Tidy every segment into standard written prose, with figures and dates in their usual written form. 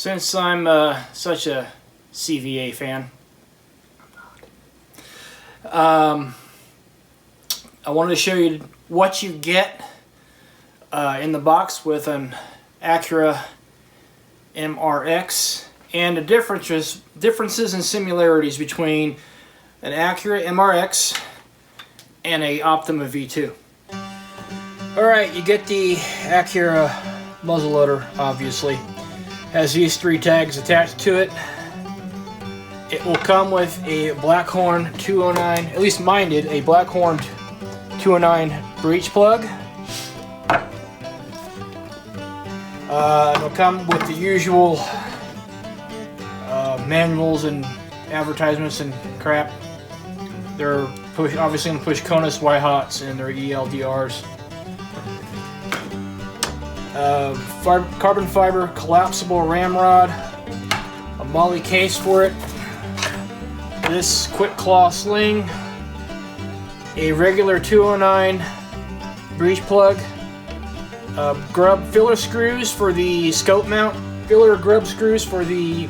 Since I'm such a CVA fan, I wanted to show you what you get in the box with an Accura MR-X and the differences and similarities between an Accura MR-X and a Optima V2. Alright, you get the Accura muzzleloader, obviously. Has these three tags attached to it. It will come with a Blackhorn 209, at least mine did, a Blackhorn 209 breech plug. It'll come with the usual manuals and advertisements and crap. They're obviously going to push Konus Y-Hots and their ELDRs. Carbon fiber collapsible ramrod, a molly case for it, this quick claw sling, a regular 209 breech plug, grub filler screws for the scope mount, filler grub screws for the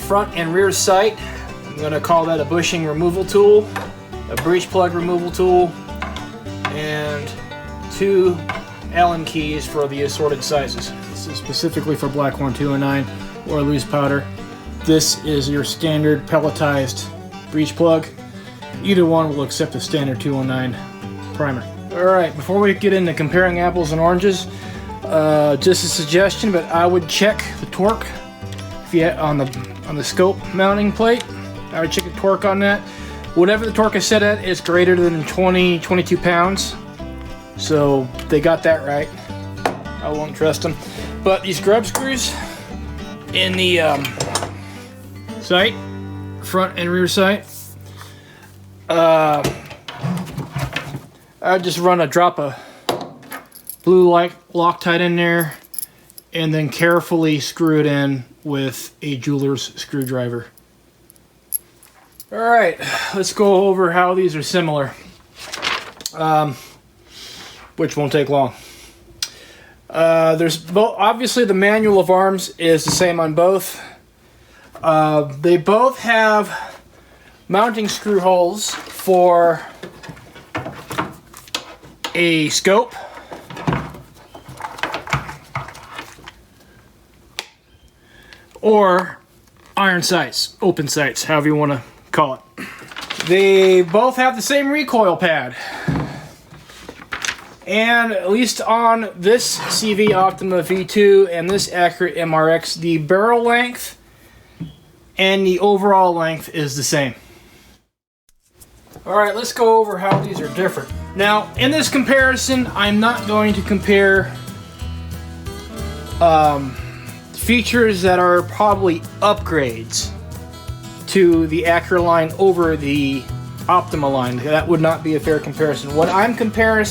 front and rear sight. I'm going to call that a bushing removal tool, a breech plug removal tool, and two Allen keys for the assorted sizes. This is specifically for Blackhorn 209 or loose powder. This is your standard pelletized breech plug. Either one will accept the standard 209 primer. Alright, before we get into comparing apples and oranges, just a suggestion, but I would check the torque if you on the scope mounting plate. I would check the torque on that. Whatever the torque is set at is greater than 22 pounds. So they got that right. I won't trust them. But these grub screws in the sight, front and rear sight, I just run a drop of blue Loctite in there and then carefully screw it in with a jeweler's screwdriver. Alright, let's go over how these are similar. Which won't take long. There's both. Obviously, the manual of arms is the same on both. They both have mounting screw holes for a scope, or iron sights, open sights, however you want to call it. They both have the same recoil pad. And at least on this CVA Optima V2 and this Accura MR-X, the barrel length and the overall length is the same. Alright, let's go over how these are different. Now, in this comparison, I'm not going to compare features that are probably upgrades to the Accura line over the Optima line. That would not be a fair comparison. What I'm comparing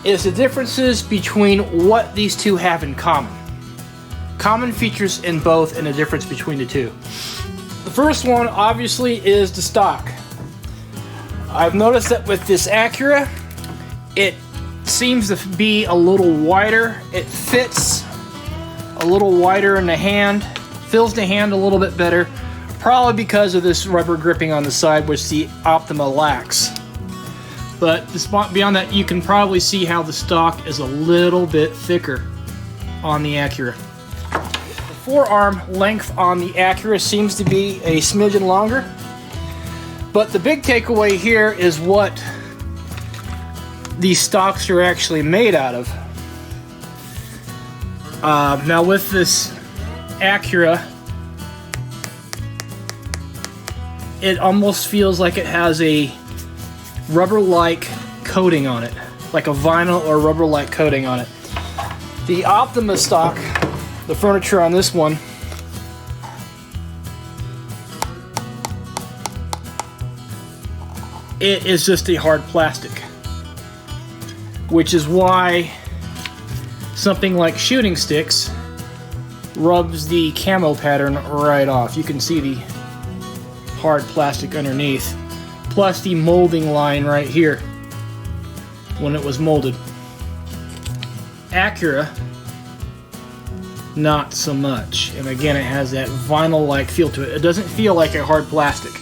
is the differences between what these two have in common. Common features in both and the difference between the two. The first one obviously is the stock. I've noticed that with this Accura, it seems to be a little wider. It fits a little wider in the hand, fills the hand a little bit better. Probably because of this rubber gripping on the side, which the Optima lacks. But beyond that, you can probably see how the stock is a little bit thicker on the Accura. The forearm length on the Accura seems to be a smidgen longer. But the big takeaway here is what these stocks are actually made out of. Now with this Accura, it almost feels like it has a rubber-like coating on it, like a vinyl or rubber-like coating on it. The Optima stock, the furniture on this one, it is just a hard plastic, which is why something like shooting sticks rubs the camo pattern right off. You can see the hard plastic underneath, plus the molding line right here when it was molded. Accura not so much. And again, it has that vinyl-like feel to it. It doesn't feel like a hard plastic.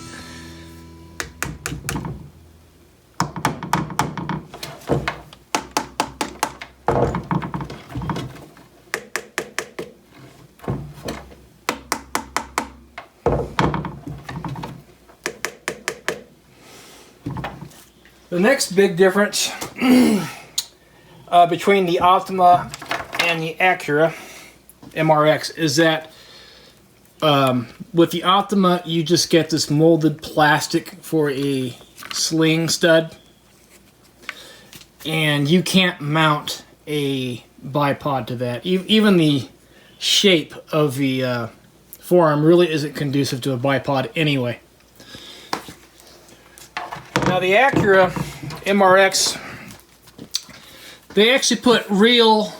The next big difference between the Optima and the Accura MR-X is that with the Optima you just get this molded plastic for a sling stud, and you can't mount a bipod to that. Even the shape of the forearm really isn't conducive to a bipod anyway. Now the Accura MR-X, they actually put real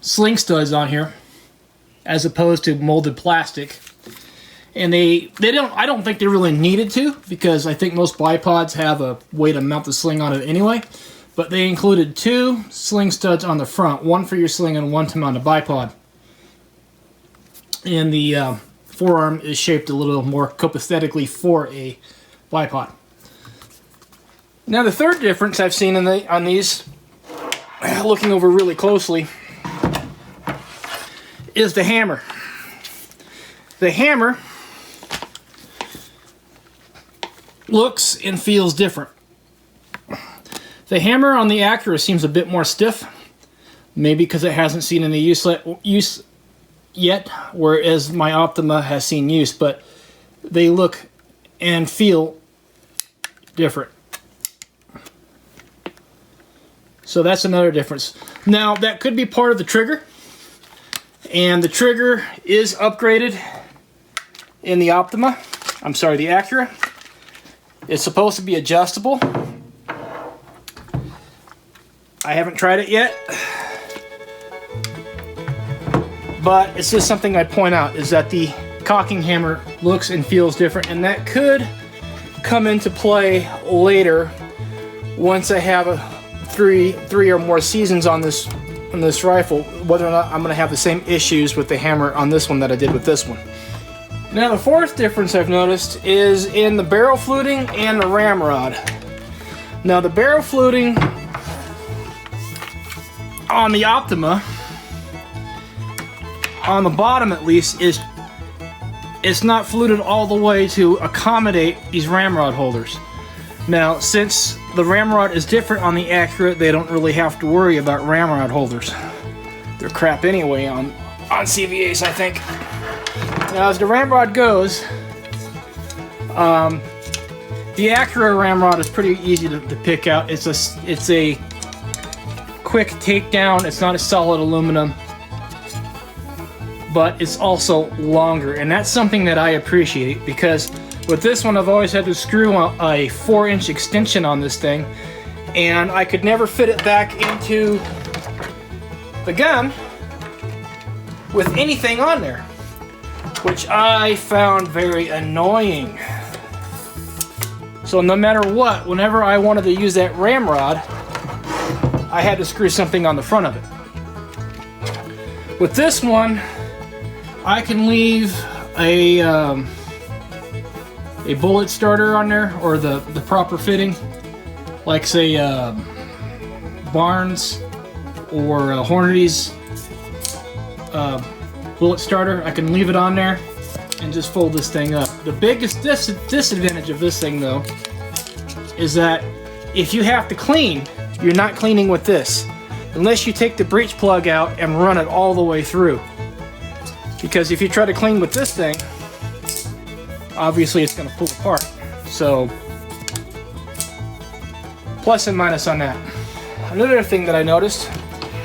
sling studs on here as opposed to molded plastic, and I don't think they really needed to, because I think most bipods have a way to mount the sling on it anyway. But they included 2 sling studs on the front, one for your sling and one to mount a bipod. And the forearm is shaped a little more copacetically for a bipod. Now the third difference I've seen on these, looking over really closely, is the hammer. The hammer looks and feels different. The hammer on the Accura seems a bit more stiff, maybe because it hasn't seen any use yet, whereas my Optima has seen use, but they look and feel different. So that's another difference. Now that could be part of the trigger, and the trigger is upgraded in the Optima. I'm sorry, the Accura. It's supposed to be adjustable. I haven't tried it yet, but it's just something I'd point out, is that the cocking hammer looks and feels different, and that could come into play later once I have three or more seasons on this rifle, whether or not I'm going to have the same issues with the hammer on this one that I did with this one. Now the fourth difference I've noticed is in the barrel fluting and the ramrod. Now the barrel fluting on the Optima, on the bottom at least, it's not fluted all the way to accommodate these ramrod holders. Now, since the ramrod is different on the Accura, they don't really have to worry about ramrod holders. They're crap anyway on CVAs, I think. Now, as the ramrod goes, the Accura ramrod is pretty easy to pick out. It's a quick takedown. It's not a solid aluminum, but it's also longer, and that's something that I appreciate, because with this one I've always had to screw a 4-inch extension on this thing, and I could never fit it back into the gun with anything on there, which I found very annoying. So no matter what, whenever I wanted to use that ramrod, I had to screw something on the front of it. With this one, I can leave a bullet starter on there, or the proper fitting, like say Barnes or Hornady's bullet starter. I can leave it on there and just fold this thing up. The biggest disadvantage of this thing, though, is that if you have to clean, you're not cleaning with this, unless you take the breech plug out and run it all the way through. Because if you try to clean with this thing, obviously it's going to pull apart. So, plus and minus on that. Another thing that I noticed,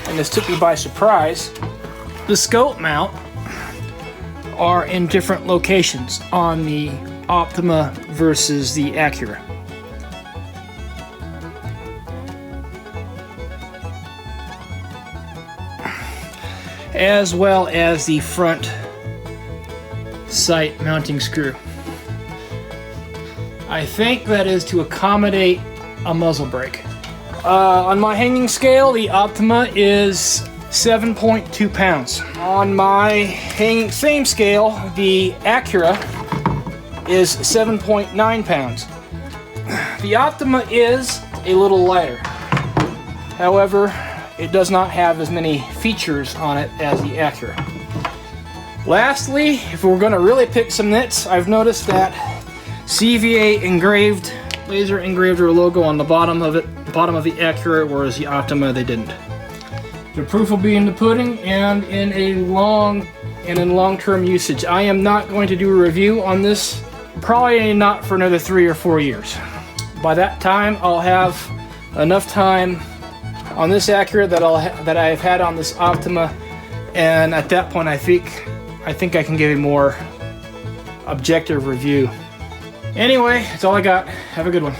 and this took me by surprise, the scope mount are in different locations on the Optima versus the Accura. As well as the front sight mounting screw. I think that is to accommodate a muzzle brake. On my hanging scale, the Optima is 7.2 pounds. On my same scale, the Accura is 7.9 pounds. The Optima is a little lighter. However, it does not have as many features on it as the Accura. Lastly, if we're going to really pick some nits, I've noticed that CVA engraved, laser engraved their logo on the bottom of the Accura, whereas the Optima they didn't. The proof will be in the pudding and in long-term usage. I am not going to do a review on this, probably not for another 3 or 4 years. By that time, I'll have enough time on this Accura that I've had on this Optima, and at that point, I think I can give a more objective review. Anyway, that's all I got. Have a good one.